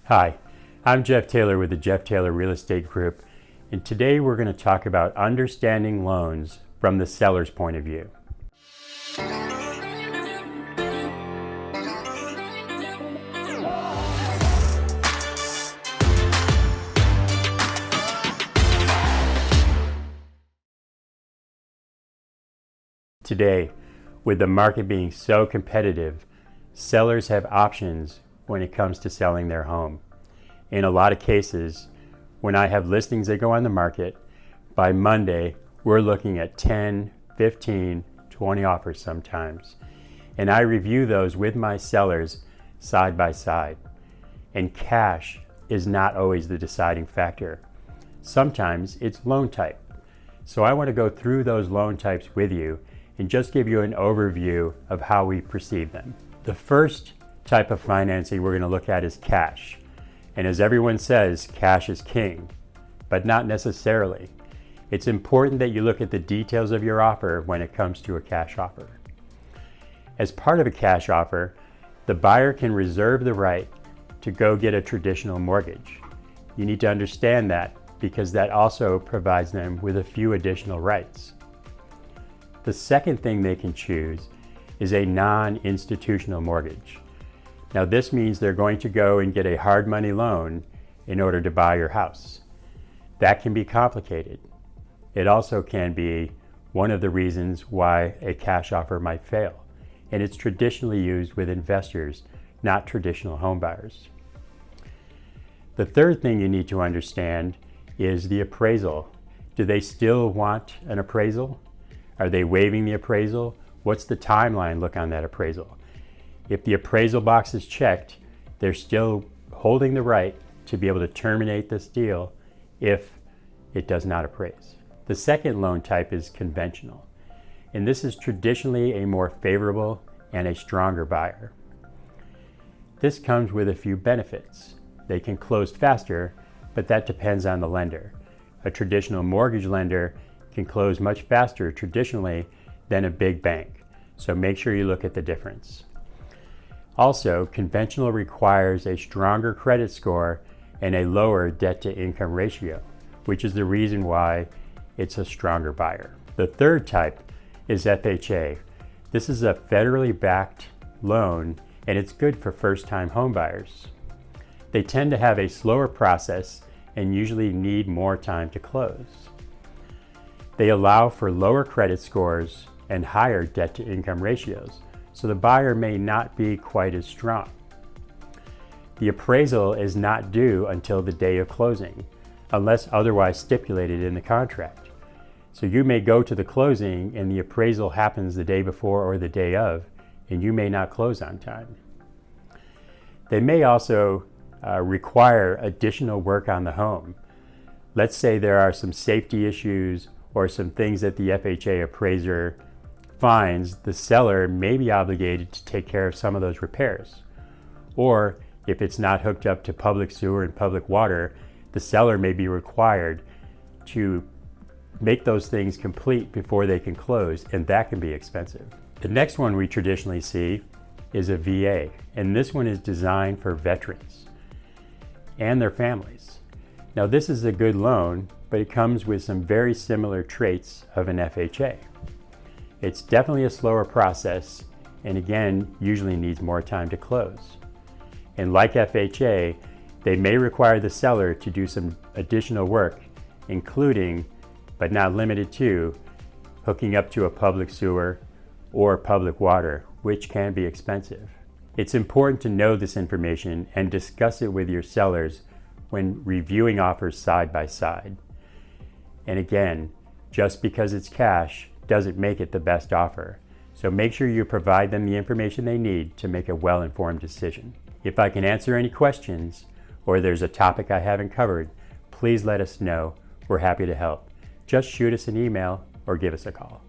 Hi, I'm Jeff Taylor with the Jeff Taylor Real Estate Group, and today we're going to talk about understanding loans from the seller's point of view. Today, with the market being so competitive, sellers have options when it comes to selling their home. In a lot of cases, when I have listings that go on the market, by Monday, we're looking at 10, 15, 20 offers sometimes. And I review those with my sellers side by side. And cash is not always the deciding factor. Sometimes it's loan type. So I want to go through those loan types with you and just give you an overview of how we perceive them. The first type of financing we're going to look at is cash. And as everyone says, cash is king, but not necessarily. It's important that you look at the details of your offer when it comes to a cash offer. As part of a cash offer, the buyer can reserve the right to go get a traditional mortgage. You need to understand that because that also provides them with a few additional rights. The second thing they can choose is a non-institutional mortgage. Now this means they're going to go and get a hard money loan in order to buy your house. That can be complicated. It also can be one of the reasons why a cash offer might fail. And it's traditionally used with investors, not traditional home buyers. The third thing you need to understand is the appraisal. Do they still want an appraisal? Are they waiving the appraisal? What's the timeline look on that appraisal? If the appraisal box is checked, they're still holding the right to be able to terminate this deal if it does not appraise. The second loan type is conventional, and this is traditionally a more favorable and a stronger buyer. This comes with a few benefits. They can close faster, but that depends on the lender. A traditional mortgage lender can close much faster traditionally than a big bank, so make sure you look at the difference. Also, conventional requires a stronger credit score and a lower debt-to-income ratio, which is the reason why it's a stronger buyer. The third type is FHA. This is a federally backed loan, and it's good for first-time home buyers. They tend to have a slower process and usually need more time to close. They allow for lower credit scores and higher debt-to-income ratios, so the buyer may not be quite as strong. The appraisal is not due until the day of closing, unless otherwise stipulated in the contract. So you may go to the closing and the appraisal happens the day before or the day of, and you may not close on time. They may also require additional work on the home. Let's say there are some safety issues or some things that the FHA appraiser finds, the seller may be obligated to take care of some of those repairs. Or if it's not hooked up to public sewer and public water, the seller may be required to make those things complete before they can close, and that can be expensive. The next one we traditionally see is a VA, and this one is designed for veterans and their families. Now this is a good loan, but it comes with some very similar traits of an FHA. It's definitely a slower process, and again, usually needs more time to close. And like FHA, they may require the seller to do some additional work, including, but not limited to, hooking up to a public sewer or public water, which can be expensive. It's important to know this information and discuss it with your sellers when reviewing offers side by side. And again, just because it's cash doesn't make it the best offer. So make sure you provide them the information they need to make a well-informed decision. If I can answer any questions or there's a topic I haven't covered, please let us know. We're happy to help. Just shoot us an email or give us a call.